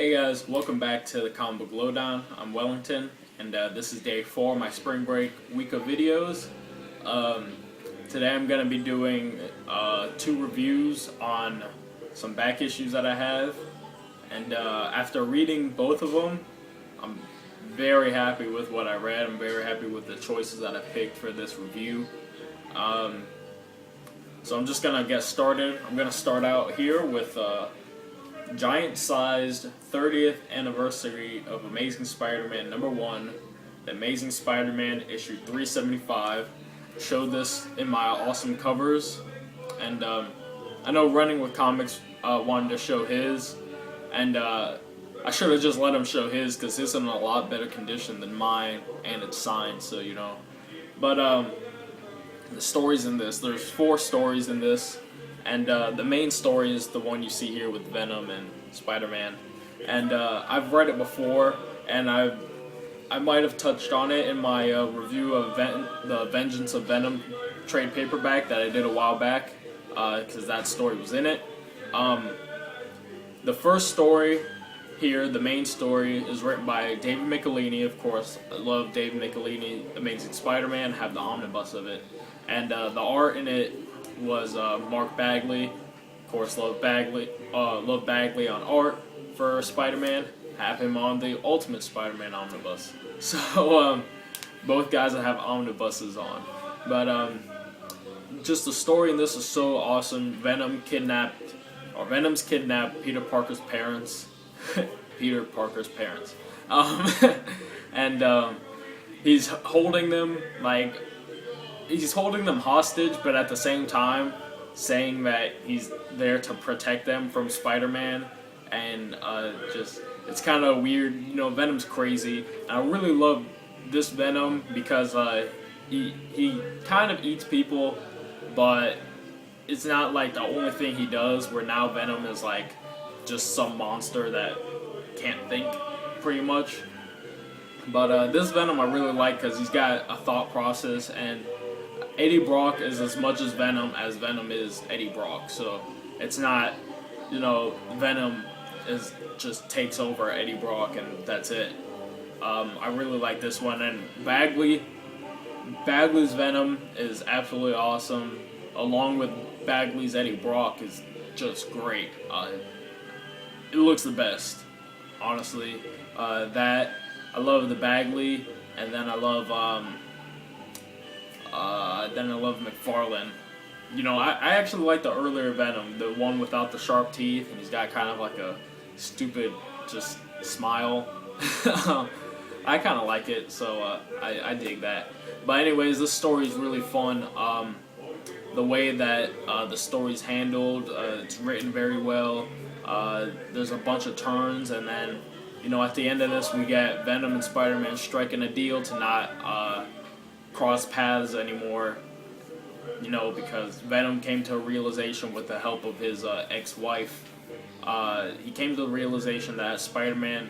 Hey guys, welcome back to the Comic Book Lowdown. I'm Wellington, and this is day 4 of my spring break week of videos. Today I'm going to be doing 2 reviews on some back issues that I have, and after reading both of them, I'm very happy with what I read. I'm very happy with the choices that I picked for this review. So I'm just going to get started. I'm going to start out here with giant-sized 30th anniversary of Amazing Spider-Man #1, The Amazing Spider-Man issue 375. Showed this in my awesome covers, and I know Running with Comics wanted to show his, and I should have just let him show his because it's in a lot better condition than mine, and it's signed, so you know. But the stories in this, there's 4 stories in this. And the main story is the one you see here with Venom and Spider-Man. And I've read it before, and I might have touched on it in my review of the Vengeance of Venom trade paperback that I did a while back, because that story was in it. The first story here, the main story, is written by David Michelinie, of course. I love David Michelinie, Amazing Spider-Man, have the omnibus of it. And the art in it was Mark Bagley. Of course, love Bagley on art for Spider-Man. Have him on the Ultimate Spider-Man omnibus. So both guys that have omnibuses on. But just the story in this is so awesome. Venom's kidnapped Peter Parker's parents. Peter Parker's parents. And he's holding them he's holding them hostage, but at the same time saying that he's there to protect them from Spider-Man, and it's kind of weird. You know, Venom's crazy. And I really love this Venom because he kind of eats people, but it's not like the only thing he does, where now Venom is like just some monster that can't think, pretty much. But this Venom I really like because he's got a thought process, and Eddie Brock is as much as Venom is Eddie Brock. So it's not, Venom just takes over Eddie Brock and that's it. I really like this one, and Bagley's Venom is absolutely awesome, along with Bagley's Eddie Brock is just great. It looks the best, honestly. I love the Bagley, and then I love McFarlane. I actually like the earlier Venom, the one without the sharp teeth, and he's got kind of like a stupid just smile. I kind of like it, so I dig that. But anyways, this story is really fun. The way that the story's handled, it's written very well. There's a bunch of turns, and then at the end of this we get Venom and Spider-Man striking a deal to not cross paths anymore, because Venom came to a realization with the help of his ex-wife. He came to the realization that Spider-Man,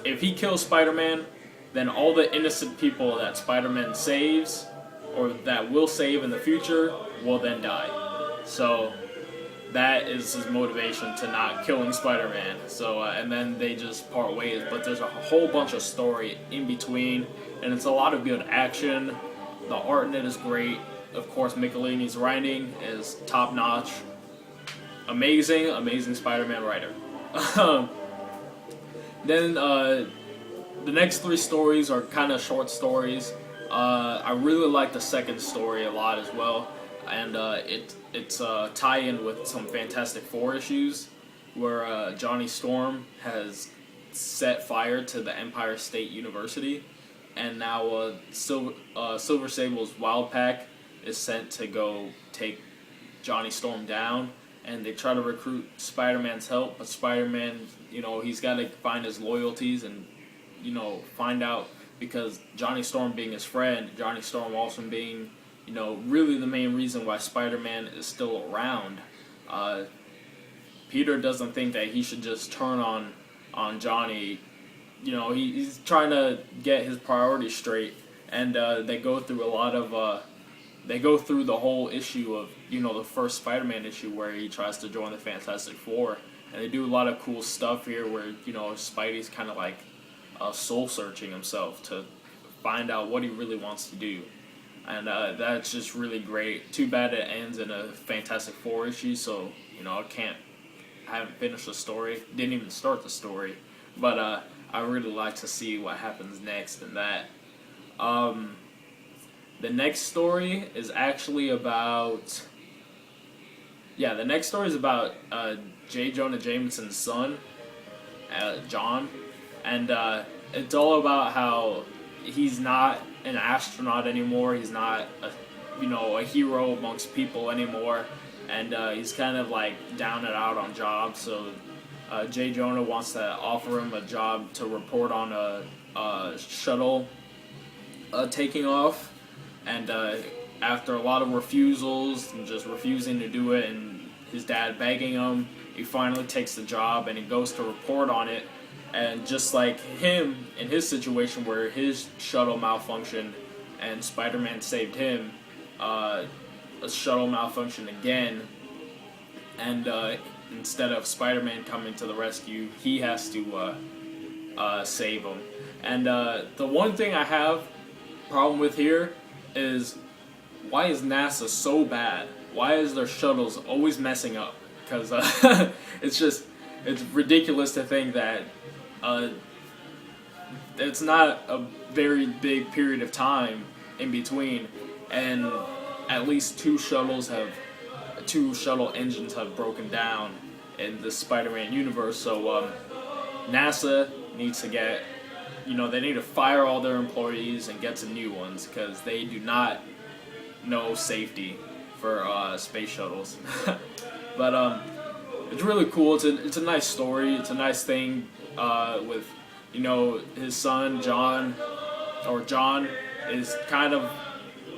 if he kills Spider-Man, then all the innocent people that Spider-Man saves, or that will save in the future, will then die. So that is his motivation to not killing Spider-Man. So and then they just part ways, but there's a whole bunch of story in between, and it's a lot of good action. The art in it is great. Of course, Michelinie's writing is top-notch. Amazing Spider-Man writer. Then the next 3 stories are kind of short stories. I really like the second story a lot as well, and it's a tie-in with some Fantastic Four issues where Johnny Storm has set fire to the Empire State University, and now Silver Sable's Wild Pack is sent to go take Johnny Storm down, and they try to recruit Spider-Man's help, but Spider-Man, he's got to find his loyalties and, find out, because Johnny Storm being his friend, Johnny Storm also being, really the main reason why Spider-Man is still around. Peter doesn't think that he should just turn on Johnny. He's trying to get his priorities straight, and they go through the whole issue of, the first Spider-Man issue where he tries to join the Fantastic Four, and they do a lot of cool stuff here where, you know, Spidey's kind of like soul searching himself to find out what he really wants to do. And that's just really great. Too bad it ends in a Fantastic Four issue, so, you know, I haven't finished the story, didn't even start the story, but I really like to see what happens next in that. The next story is actually about, J. Jonah Jameson's son, John, and it's all about how he's not an astronaut anymore. He's not a hero amongst people anymore, and he's kind of like down and out on jobs. So J. Jonah wants to offer him a job to report on a shuttle taking off, and after a lot of refusals and just refusing to do it, and his dad begging him, he finally takes the job and he goes to report on it. And just like him in his situation where his shuttle malfunctioned and Spider-Man saved him, a shuttle malfunctioned again, and instead of Spider-Man coming to the rescue, he has to save him. And the one thing I have problem with here is, why is NASA so bad? Why is their shuttles always messing up? Because it's ridiculous to think that it's not a very big period of time in between, and at least two shuttle engines have broken down in the Spider-Man universe. So NASA needs to they need to fire all their employees and get some new ones, because they do not know safety for space shuttles. But it's really cool. It's a nice story. It's a nice thing with, his son John is kind of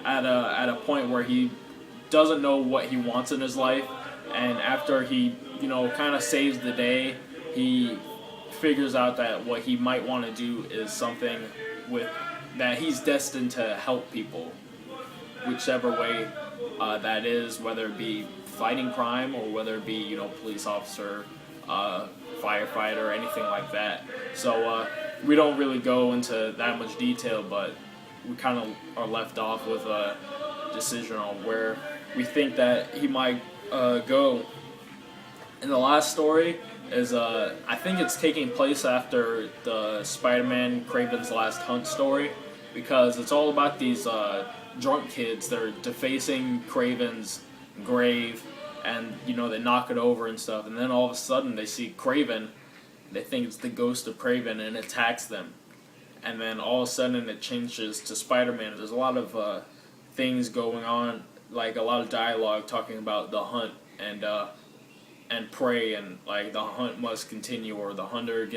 at a point where he doesn't know what he wants in his life, and after he kind of saves the day, he figures out that what he might want to do is something that he's destined to help people, whichever way that is, whether it be fighting crime or whether it be police officer, firefighter, anything like that. So we don't really go into that much detail, but we kind of are left off with a decision on where we think that he might go. And the last story is I think it's taking place after the Spider-Man Kraven's Last Hunt story, because it's all about these drunk kids. They're defacing Kraven's grave, and they knock it over and stuff, and then all of a sudden they see Kraven. They think it's the ghost of Kraven, and attacks them, and then all of a sudden it changes to Spider-Man. There's a lot of things going on, like a lot of dialogue talking about the hunt and prey, and like the hunt must continue, or the hunter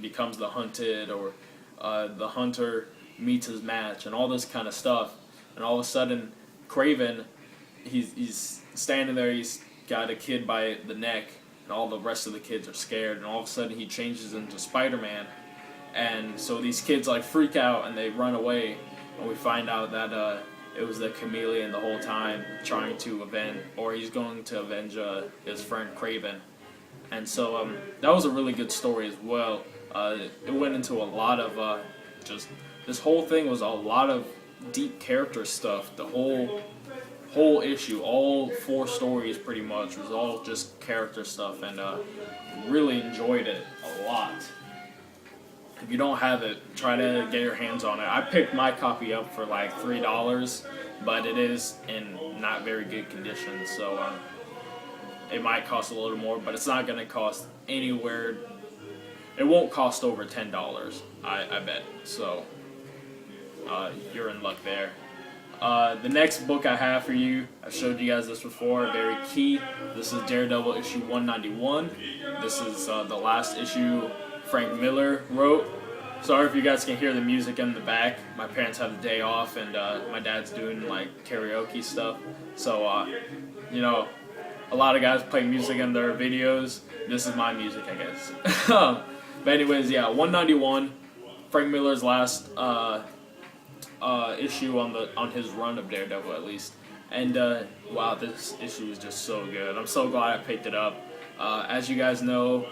becomes the hunted, or the hunter meets his match, and all this kind of stuff. And all of a sudden Kraven, he's standing there, he's got a kid by the neck, and all the rest of the kids are scared, and all of a sudden he changes into Spider-Man, and so these kids like freak out and they run away, and we find out that it was the chameleon the whole time, trying to he's going to avenge his friend Kraven. And so that was a really good story as well. It went into a lot of this whole thing was a lot of deep character stuff. The whole issue, all 4 stories pretty much, was all just character stuff, and really enjoyed it a lot. If you don't have it, try to get your hands on it. I picked my copy up for like $3, but it is in not very good condition, so it might cost a little more, but it's not going to cost anywhere. It won't cost over $10, I bet. So you're in luck there. The next book I have for you, I've showed you guys this before, very key. This is Daredevil issue 191. This is the last issue Frank Miller wrote. Sorry if you guys can hear the music in the back. My parents have the day off, and my dad's doing like karaoke stuff. So, a lot of guys play music in their videos. This is my music, I guess. But anyways, 191, Frank Miller's last issue on his run of Daredevil, at least. And wow, this issue is just so good. I'm so glad I picked it up. As you guys know,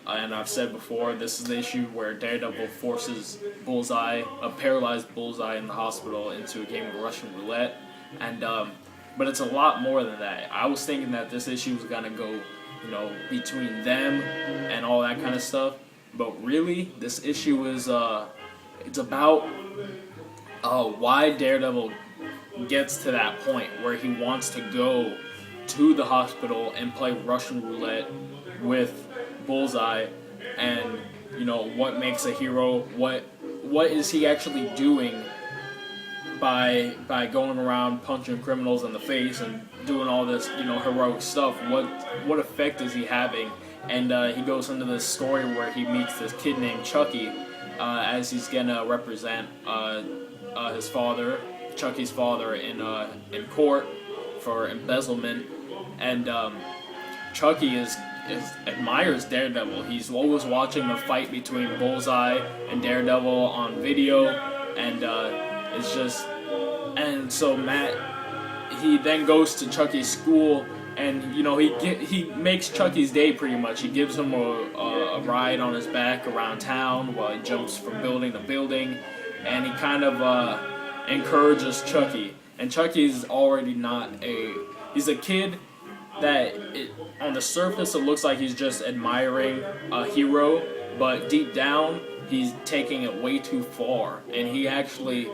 and I've said before, this is the issue where Daredevil forces Bullseye, a paralyzed Bullseye in the hospital, into a game of Russian roulette. And but it's a lot more than that. I was thinking that this issue was gonna go, between them and all that kind of stuff. But really, this issue is it's about why Daredevil gets to that point where he wants to go to the hospital and play Russian roulette with Bullseye, and what makes a hero. What is he actually doing by going around punching criminals in the face and doing all this heroic stuff? What effect is he having? And he goes into this story where he meets this kid named Chucky, as he's gonna represent his father, Chucky's father, in court for embezzlement. And Chucky admires Daredevil. He's always watching the fight between Bullseye and Daredevil on video, and it's just. And so Matt, he then goes to Chucky's school, and he makes Chucky's day pretty much. He gives him a ride on his back around town while he jumps from building to building, and he kind of encourages Chucky. And Chucky's already he's a kid that on the surface it looks like he's just admiring a hero, but deep down he's taking it way too far, and he actually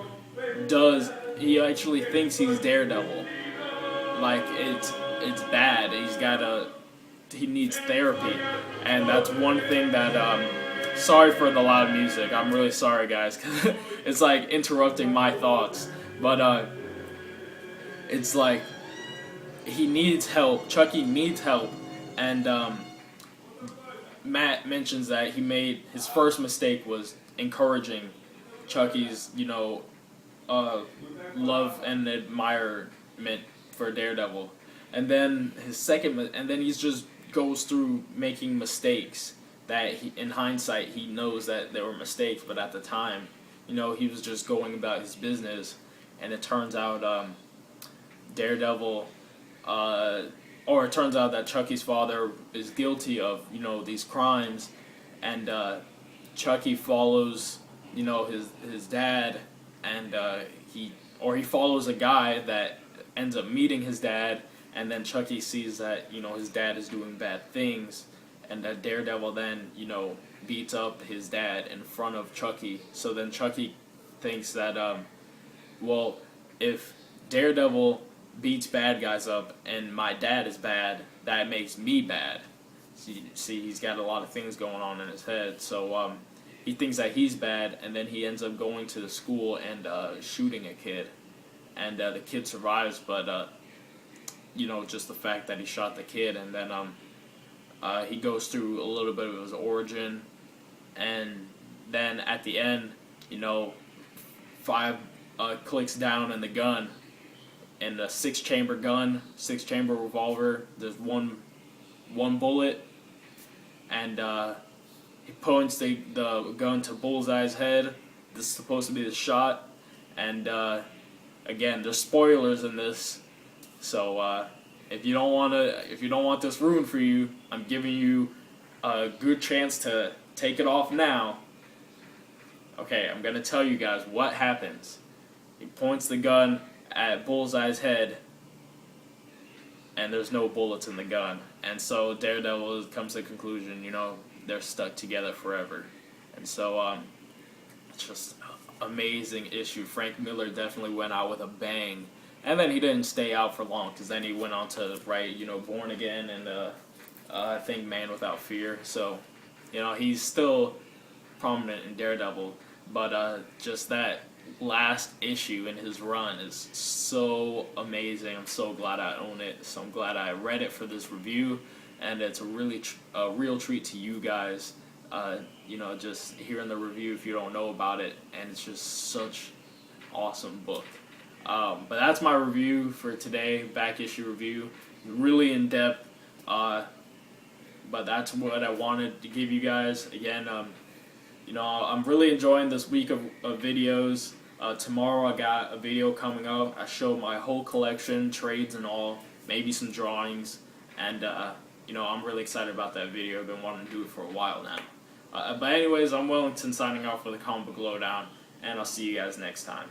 thinks he's Daredevil. Like it's bad. He needs therapy, and that's one thing that sorry for the loud music. I'm really sorry, guys, 'cause it's like interrupting my thoughts. But it's like he needs help. Chucky needs help, and Matt mentions that his first mistake was encouraging Chucky's, love and admirement for Daredevil, and then he's just goes through making mistakes that in hindsight he knows that they were mistakes, but at the time, he was just going about his business, and it turns out Daredevil. Or it turns out that Chucky's father is guilty of, these crimes, and Chucky follows, his dad, and he follows a guy that ends up meeting his dad, and then Chucky sees that, his dad is doing bad things, and that Daredevil then, beats up his dad in front of Chucky. So then Chucky thinks that, if Daredevil beats bad guys up and my dad is bad, that makes me bad. See, he's got a lot of things going on in his head. So he thinks that he's bad, and then he ends up going to the school and shooting a kid, and the kid survives, but just the fact that he shot the kid. And then he goes through a little bit of his origin, and then at the end, 5 clicks down in the gun, and a 6-chamber gun, 6-chamber revolver. There's one bullet, and he points the gun to Bullseye's head. This is supposed to be the shot, and again, there's spoilers in this, so if you don't want this ruined for you, I'm giving you a good chance to take it off now. Okay, I'm gonna tell you guys what happens. He points the gun at Bullseye's head, and there's no bullets in the gun, and so Daredevil comes to the conclusion, they're stuck together forever. And so it's just amazing issue. Frank Miller definitely went out with a bang, and then he didn't stay out for long, because then he went on to write Born Again and I think Man Without Fear. So he's still prominent in Daredevil, but just that last issue in his run is so amazing. I'm so glad I own it. So I'm glad I read it for this review, and it's a real treat to you guys. Just hearing the review if you don't know about it, and it's just such an awesome book. But that's my review for today. Back issue review, really in depth. But that's what I wanted to give you guys. Again, I'm really enjoying this week of videos. Tomorrow I got a video coming up. I show my whole collection, trades and all, maybe some drawings, and I'm really excited about that video. I've been wanting to do it for a while now. But anyways, I'm Wellington signing off for the Comic Book Lowdown, and I'll see you guys next time.